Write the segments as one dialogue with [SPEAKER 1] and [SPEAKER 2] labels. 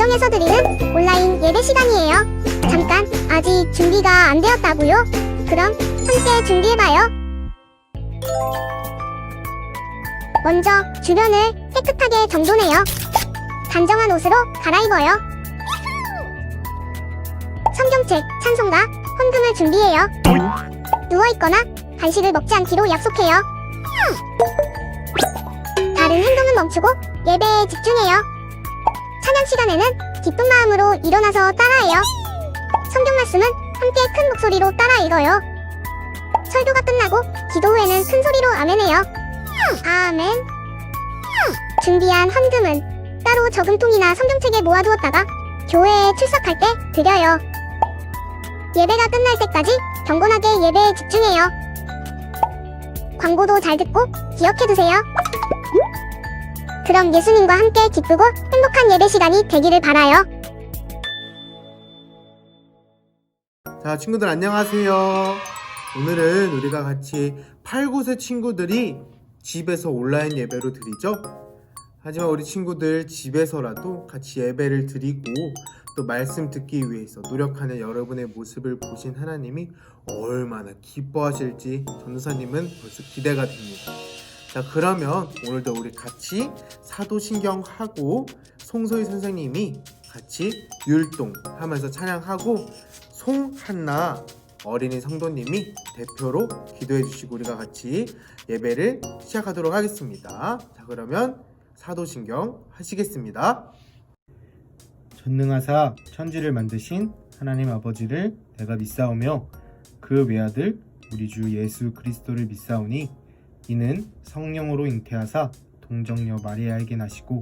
[SPEAKER 1] 가정에서 드리는 온라인 예배 시간이에요. 잠깐, 아직 준비가 안 되었다고요? 그럼 함께 준비해봐요. 먼저 주변을 깨끗하게 정돈해요. 단정한 옷으로 갈아입어요. 성경책, 찬송가, 헌금을 준비해요. 누워있거나 간식을 먹지 않기로 약속해요. 다른 행동은 멈추고 예배에 집중해요. 찬양 시간에는 기쁜 마음으로 일어나서 따라해요. 성경 말씀은 함께 큰 목소리로 따라 읽어요. 설교가 끝나고 기도 후에는 큰 소리로 아멘해요. 아멘. 준비한 헌금은 따로 저금통이나 성경책에 모아두었다가 교회에 출석할 때 드려요. 예배가 끝날 때까지 경건하게 예배에 집중해요. 광고도 잘 듣고 기억해두세요. 그럼 예수님과 함께 기쁘고 행복한 예배 시간이 되기를 바라요.
[SPEAKER 2] 자, 친구들 안녕하세요. 오늘은 우리가 같이 8, 9세 친구들이 집에서 온라인 예배로 드리죠. 하지만 우리 친구들 집에서라도 같이 예배를 드리고 또 말씀 듣기 위해서 노력하는 여러분의 모습을 보신 하나님이 얼마나 기뻐하실지 전도사님은 벌써 기대가 됩니다. 자, 그러면 오늘도 우리 같이 사도신경하고 송소희 선생님이 같이 율동하면서 찬양하고 송한나 어린이 성도님이 대표로 기도해 주시고 우리가 같이 예배를 시작하도록 하겠습니다. 자, 그러면 사도신경 하시겠습니다. 전능하사 천지를 만드신 하나님 아버지를 내가 믿사오며 그 외아들 우리 주 예수 그리스도를 믿사오니 이는 성령으로 잉태하사 동정녀 마리아에게 나시고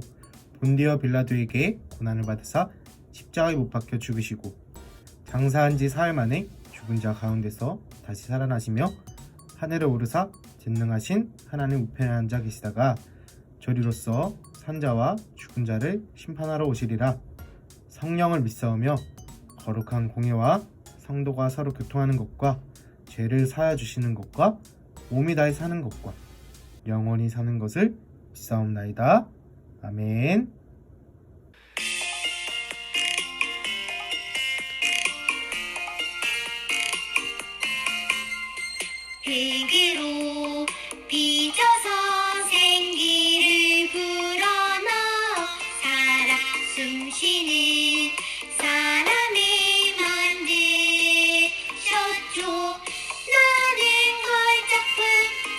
[SPEAKER 2] 본디어 빌라도에게 고난을 받으사 십자가에 못 박혀 죽으시고 장사한 지 사흘 만에 죽은 자 가운데서 다시 살아나시며 하늘에 오르사 전능하신 하나님 우편에 앉아 계시다가 저리로서 산자와 죽은 자를 심판하러 오시리라. 성령을 믿사오며 거룩한 공예와 성도가 서로 교통하는 것과 죄를 사하여 주시는 것과 몸이 다해 사는 것과 영원히 사는 것을 믿사옵나이다. 아멘.
[SPEAKER 3] 흙으로 빚어서 생기를 불어넣어 살아 숨쉬는 사람을 만드셨죠. 나는 걸작품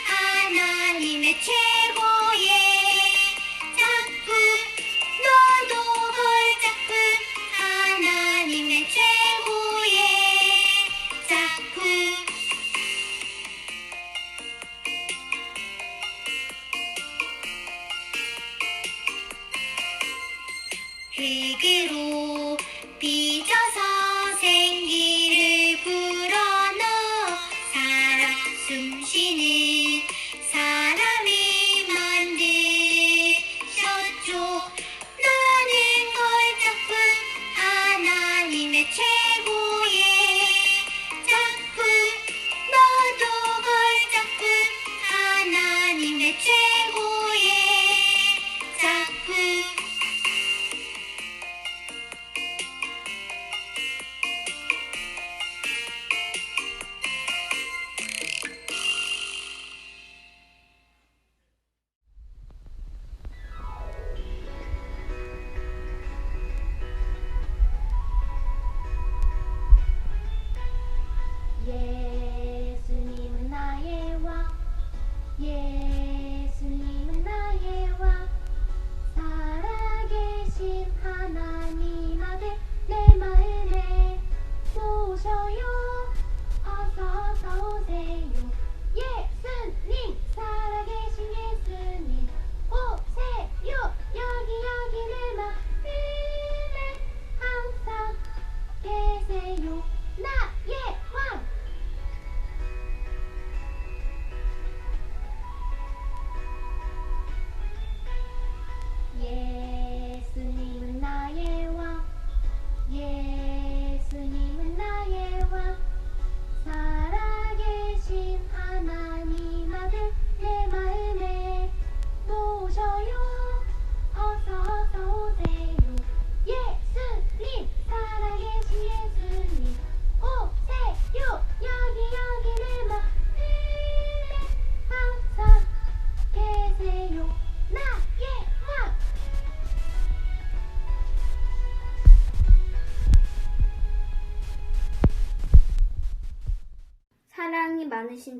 [SPEAKER 3] 하나님의 최고의 작품. 너도 걸작품 하나님의 최고의 작품. 흙으로 빚어서 생기를 불어넣어 살아 숨쉬는 사람을 만드셨죠. 나는 걸작품 하나님의 최고의 작품. 너도 걸작품 하나님의 최고의 작품.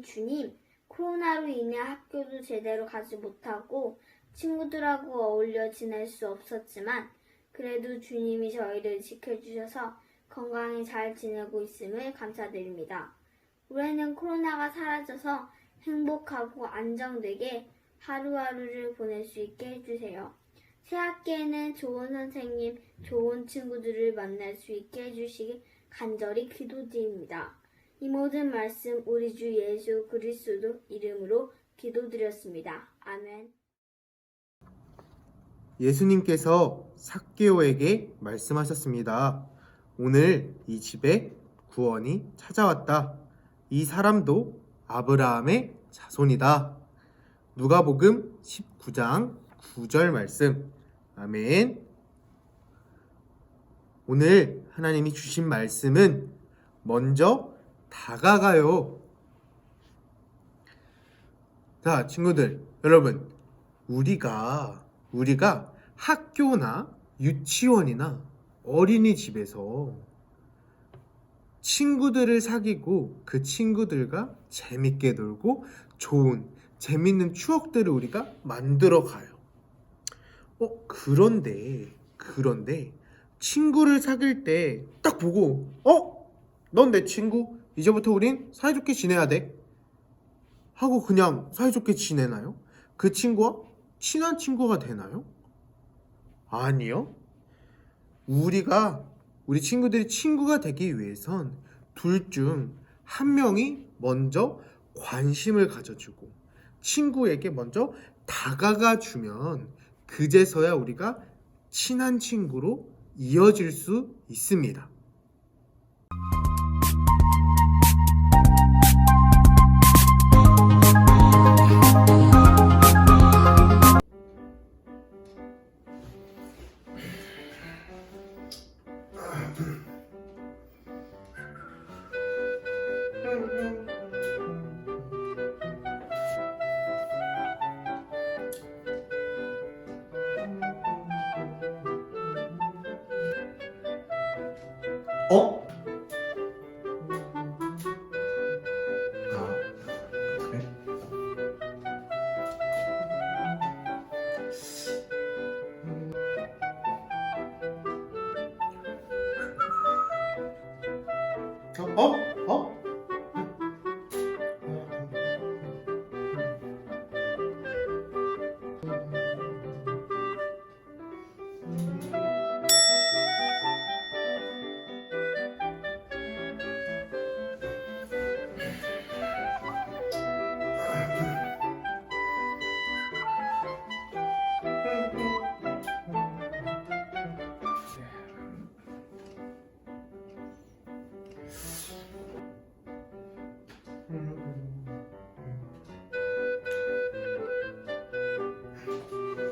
[SPEAKER 4] 주님, 코로나로 인해 학교도 제대로 가지 못하고 친구들하고 어울려 지낼 수 없었지만 그래도 주님이 저희를 지켜주셔서 건강히 잘 지내고 있음을 감사드립니다. 올해는 코로나가 사라져서 행복하고 안정되게 하루하루를 보낼 수 있게 해주세요. 새 학기에는 좋은 선생님, 좋은 친구들을 만날 수 있게 해주시길 간절히 기도드립니다. 이 모든 말씀 우리 주 예수 그리스도 이름으로 기도드렸습니다. 아멘.
[SPEAKER 2] 예수님께서 삭개오에게 말씀하셨습니다. 오늘 이 집에 구원이 찾아왔다. 이 사람도 아브라함의 자손이다. 누가복음 19장 9절 말씀. 아멘. 오늘 하나님이 주신 말씀은 먼저 다가가요. 자, 친구들, 여러분, 우리가 학교나 유치원이나 어린이집에서 친구들을 사귀고 그 친구들과 재밌게 놀고 좋은 재밌는 추억들을 우리가 만들어 가요. 그런데 친구를 사귈 때 딱 보고 넌 내 친구? 이제부터 우린 사이좋게 지내야 돼 하고 그냥 사이좋게 지내나요? 그 친구와 친한 친구가 되나요? 아니요. 우리 친구들이 친구가 되기 위해선 둘 중 한 명이 먼저 관심을 가져주고 친구에게 먼저 다가가 주면 그제서야 우리가 친한 친구로 이어질 수 있습니다. 그래?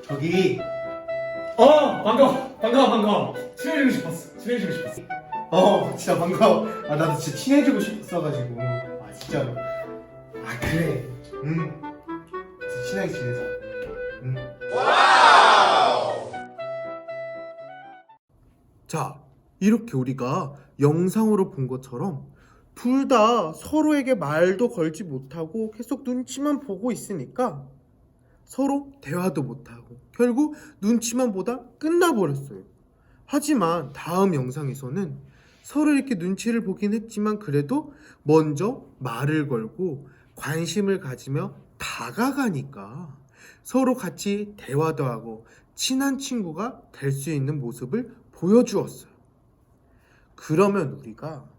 [SPEAKER 2] 저기
[SPEAKER 5] 반가워. 친해지고 싶었어.
[SPEAKER 2] 진짜 반가워. 나도 진짜 친해지고 싶었어가지고. 진짜로. 그래. 진짜 친하게 지내자. 자, 이렇게 우리가 영상으로 본 것처럼 둘 다 서로에게 말도 걸지 못하고 계속 눈치만 보고 있으니까 서로 대화도 못하고 결국 눈치만 보다 끝나버렸어요. 하지만 다음 영상에서는 서로 이렇게 눈치를 보긴 했지만 그래도 먼저 말을 걸고 관심을 가지며 다가가니까 서로 같이 대화도 하고 친한 친구가 될 수 있는 모습을 보여주었어요. 그러면 우리가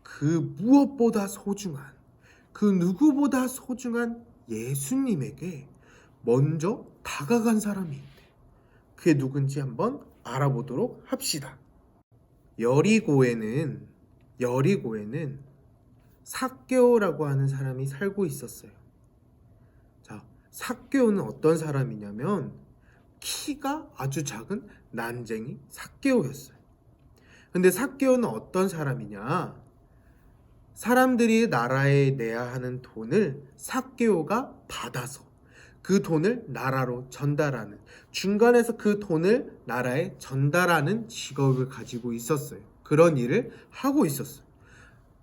[SPEAKER 2] 그 무엇보다 소중한, 그 누구보다 소중한 예수님에게 먼저 다가간 사람이 있대. 그게 누군지 한번 알아보도록 합시다. 여리고에는 삭개오라고 하는 사람이 살고 있었어요. 자, 삭개오는 어떤 사람이냐면 키가 아주 작은 난쟁이 삭개오였어요. 근데 삭개오는 어떤 사람이냐? 사람들이 나라에 내야 하는 돈을 삭개오가 받아서 그 돈을 나라로 전달하는, 중간에서 그 돈을 나라에 전달하는 직업을 가지고 있었어요. 그런 일을 하고 있었어요.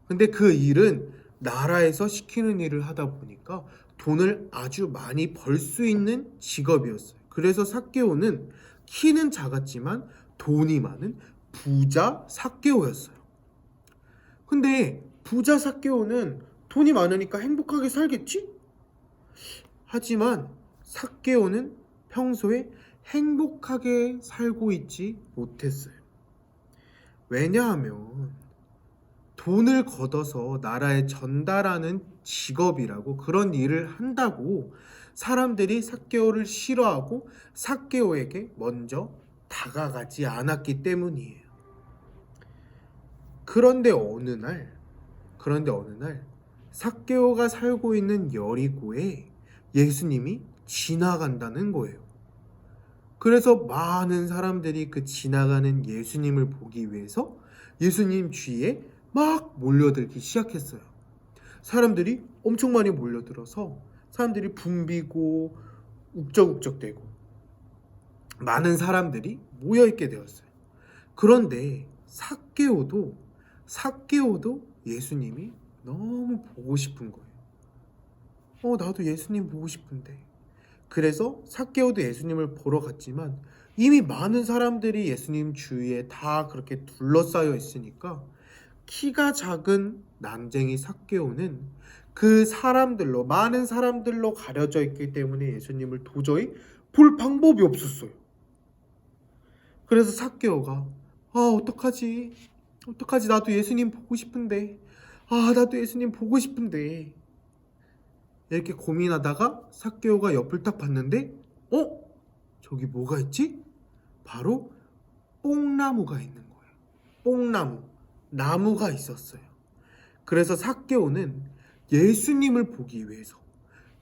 [SPEAKER 2] 근데 그 일은 나라에서 시키는 일을 하다 보니까 돈을 아주 많이 벌 수 있는 직업이었어요. 그래서 삭개오는 키는 작았지만 돈이 많은 부자 삭개오였어요. 근데 부자 삭개오는 돈이 많으니까 행복하게 살겠지? 하지만 삭개오는 평소에 행복하게 살고 있지 못했어요. 왜냐하면 돈을 걷어서 나라에 전달하는 직업이라고, 그런 일을 한다고 사람들이 삭개오를 싫어하고 삭개오에게 먼저 다가가지 않았기 때문이에요. 그런데 어느 날 삭개오가 살고 있는 여리고에 예수님이 지나간다는 거예요. 그래서 많은 사람들이 그 지나가는 예수님을 보기 위해서 예수님 주위에 막 몰려들기 시작했어요. 사람들이 엄청 많이 몰려들어서 사람들이 붐비고 욱적욱적대고 많은 사람들이 모여있게 되었어요. 그런데 삭개오도 예수님이 너무 보고 싶은 거예요. 나도 예수님 보고 싶은데. 그래서 삭개오도 예수님을 보러 갔지만 이미 많은 사람들이 예수님 주위에 다 그렇게 둘러싸여 있으니까 키가 작은 난쟁이 삭개오는 그 사람들로, 많은 사람들로 가려져 있기 때문에 예수님을 도저히 볼 방법이 없었어요. 그래서 삭개오가 어떡하지 나도 예수님 보고 싶은데, 나도 예수님 보고 싶은데, 이렇게 고민하다가 삭개오가 옆을 딱 봤는데 저기 뭐가 있지? 바로 뽕나무가 있는 거예요. 나무가 있었어요. 그래서 삭개오는 예수님을 보기 위해서,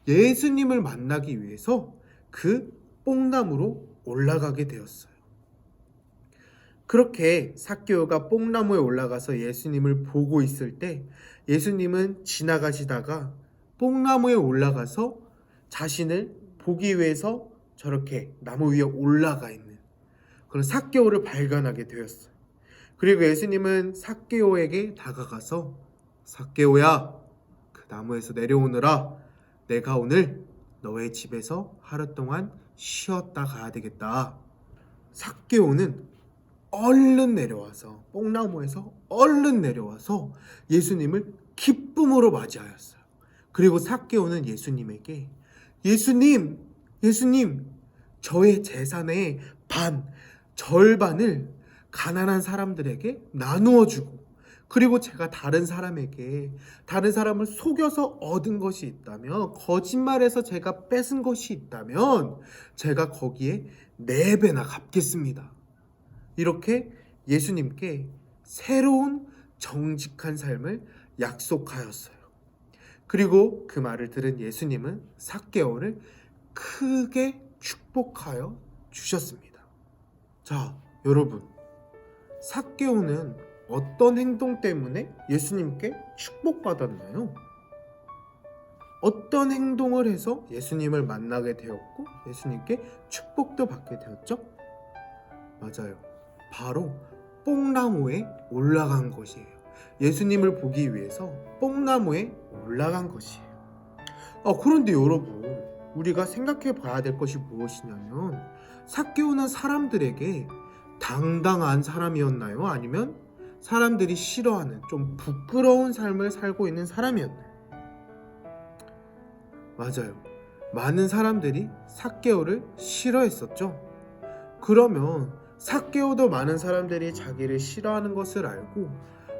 [SPEAKER 2] 예수님을 만나기 위해서 그 뽕나무로 올라가게 되었어요. 그렇게 삭개오가 뽕나무에 올라가서 예수님을 보고 있을 때 예수님은 지나가시다가 뽕나무에 올라가서 자신을 보기 위해서 저렇게 나무 위에 올라가 있는 그런 삭개오를 발견하게 되었어요. 그리고 예수님은 삭개오에게 다가가서 삭개오야, 그 나무에서 내려오너라. 내가 오늘 너의 집에서 하루 동안 쉬었다 가야 되겠다. 삭개오는 얼른 내려와서, 뽕나무에서 얼른 내려와서 예수님을 기쁨으로 맞이하였어요. 그리고 삭개오는 예수님에게 예수님, 저의 재산의 절반을 가난한 사람들에게 나누어 주고, 그리고 제가 다른 사람을 속여서 얻은 것이 있다면, 거짓말해서 제가 뺏은 것이 있다면 제가 거기에 4배나 갚겠습니다. 이렇게 예수님께 새로운 정직한 삶을 약속하였어요. 그리고 그 말을 들은 예수님은 삭개오를 크게 축복하여 주셨습니다. 자, 여러분, 삭개오는 어떤 행동 때문에 예수님께 축복받았나요? 어떤 행동을 해서 예수님을 만나게 되었고 예수님께 축복도 받게 되었죠? 맞아요. 바로 뽕나무에 올라간 것이에요. 예수님을 보기 위해서 뽕나무에 올라간 것이에요. 그런데 여러분, 우리가 생각해 봐야 될 것이 무엇이냐면, 삭개오는 사람들에게 당당한 사람이었나요? 아니면 사람들이 싫어하는 좀 부끄러운 삶을 살고 있는 사람이었나요? 맞아요. 많은 사람들이 삭개오를 싫어했었죠. 그러면 삭개오도 많은 사람들이 자기를 싫어하는 것을 알고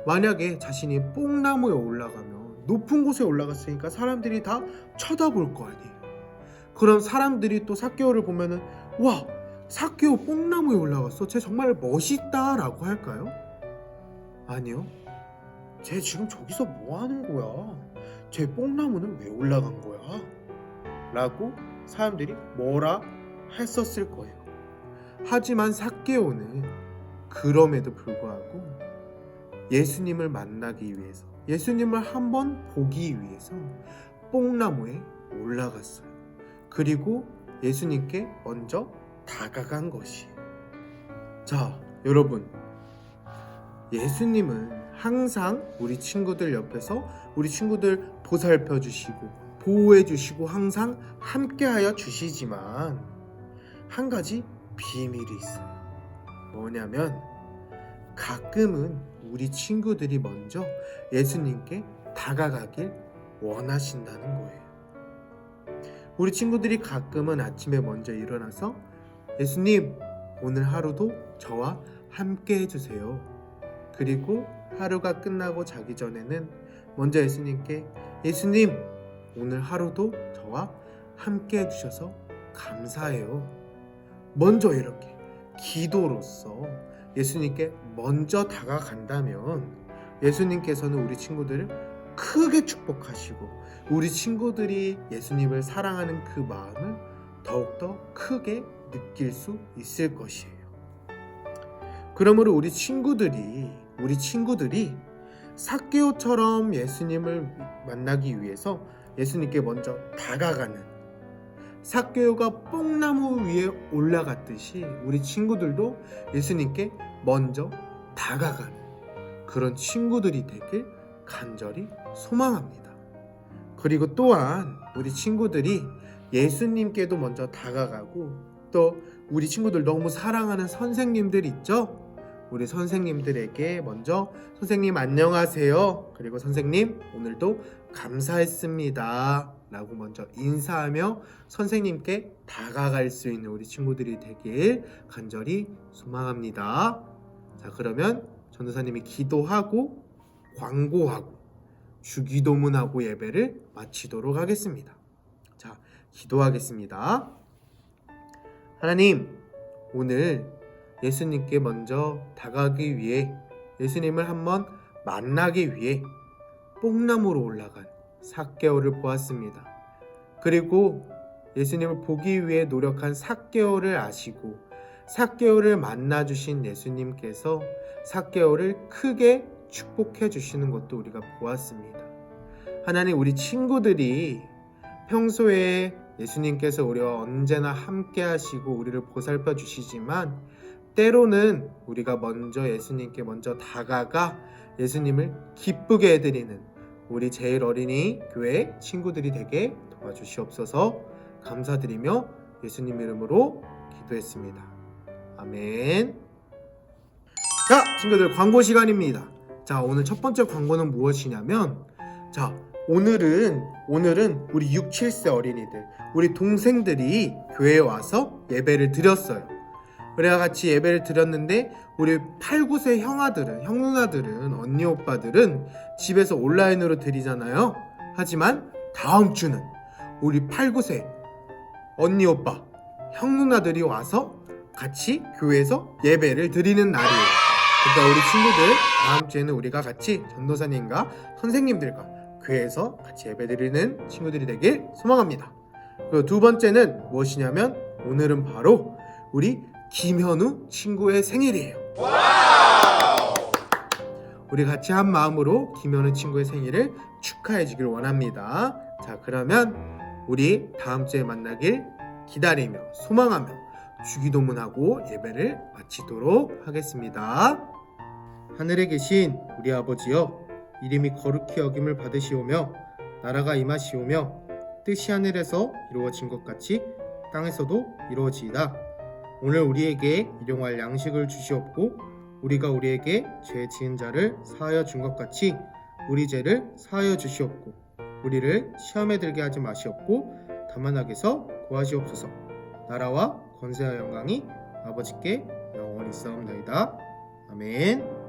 [SPEAKER 2] 만약에 자신이 뽕나무에 올라가면, 높은 곳에 올라갔으니까 사람들이 다 쳐다볼 거 아니에요. 그럼 사람들이 또 삭개오를 보면은 와, 삭개오 뽕나무에 올라갔어, 쟤 정말 멋있다 라고 할까요? 아니요. 쟤 지금 저기서 뭐 하는 거야? 쟤 뽕나무는 왜 올라간 거야? 라고 사람들이 뭐라 했었을 거예요. 하지만 삭개오는 그럼에도 불구하고 예수님을 만나기 위해서, 예수님을 한번 보기 위해서 뽕나무에 올라갔어요. 그리고 예수님께 먼저 다가간 것이에요. 자, 여러분, 예수님은 항상 우리 친구들 옆에서 우리 친구들 보살펴 주시고 보호해 주시고 항상 함께하여 주시지만 한 가지 비밀이 있어요. 뭐냐면 가끔은 우리 친구들이 먼저 예수님께 다가가길 원하신다는 거예요. 우리 친구들이 가끔은 아침에 먼저 일어나서 예수님, 오늘 하루도 저와 함께 해주세요. 그리고 하루가 끝나고 자기 전에는 먼저 예수님께 예수님, 오늘 하루도 저와 함께 해주셔서 감사해요. 먼저 이렇게 기도로서 예수님께 먼저 다가간다면 예수님께서는 우리 친구들을 크게 축복하시고 우리 친구들이 예수님을 사랑하는 그 마음을 더욱더 크게 느낄 수 있을 것이에요. 그러므로 우리 친구들이 삭개오처럼 예수님을 만나기 위해서 예수님께 먼저 다가가는, 삭개오가 뽕나무 위에 올라갔듯이 우리 친구들도 예수님께 먼저 다가가는 그런 친구들이 되길 간절히 소망합니다. 그리고 또한 우리 친구들이 예수님께도 먼저 다가가고 또 우리 친구들 너무 사랑하는 선생님들 있죠? 우리 선생님들에게 먼저 선생님 안녕하세요. 그리고 선생님 오늘도 감사했습니다. 라고 먼저 인사하며 선생님께 다가갈 수 있는 우리 친구들이 되길 간절히 소망합니다. 자, 그러면 전도사님이 기도하고 광고하고 주기도문하고 예배를 마치도록 하겠습니다. 자, 기도하겠습니다. 하나님, 오늘 예수님께 먼저 다가가기 위해 예수님을 한번 만나기 위해 뽕나무로 올라간 삭개오를 보았습니다. 그리고 예수님을 보기 위해 노력한 삭개오를 아시고 삭개오를 만나주신 예수님께서 삭개오를 크게 축복해 주시는 것도 우리가 보았습니다. 하나님, 우리 친구들이 평소에 예수님께서 우리와 언제나 함께 하시고 우리를 보살펴 주시지만 때로는 우리가 먼저 예수님께 먼저 다가가 예수님을 기쁘게 해드리는 우리 제일 어린이 교회 친구들이 되게 도와주시옵소서. 감사드리며 예수님 이름으로 기도했습니다. 아멘. 자, 친구들, 광고 시간입니다. 자, 오늘 첫 번째 광고는 무엇이냐면, 자, 오늘은 우리 6, 7세 어린이들, 우리 동생들이 교회에 와서 예배를 드렸어요. 우리가 같이 예배를 드렸는데 우리 8, 9세 형아들은, 형 누나들은, 언니 오빠들은 집에서 온라인으로 드리잖아요. 하지만 다음 주는 우리 8, 9세 언니 오빠, 형 누나들이 와서 같이 교회에서 예배를 드리는 날이에요. 그러니까 우리 친구들 다음 주에는 우리가 같이 전도사님과 선생님들과 교회에서 같이 예배드리는 친구들이 되길 소망합니다. 그리고 두 번째는 무엇이냐면 오늘은 바로 우리 김현우 친구의 생일이에요. 우리 같이 한 마음으로 김현우 친구의 생일을 축하해 주길 원합니다. 자, 그러면 우리 다음 주에 만나길 기다리며 소망하며 주기도문하고 예배를 마치도록 하겠습니다. 하늘에 계신 우리 아버지여, 이름이 거룩히 여김을 받으시오며 나라가 임하시오며 뜻이 하늘에서 이루어진 것 같이 땅에서도 이루어지이다. 오늘 우리에게 일용할 양식을 주시옵고 우리가 우리에게 죄 지은 자를 사하여 준 것 같이 우리 죄를 사하여 주시옵고 우리를 시험에 들게 하지 마시옵고 다만 악에서 구하시옵소서. 나라와 권세와 영광이 아버지께 영원히 있사옵나이다. 아멘.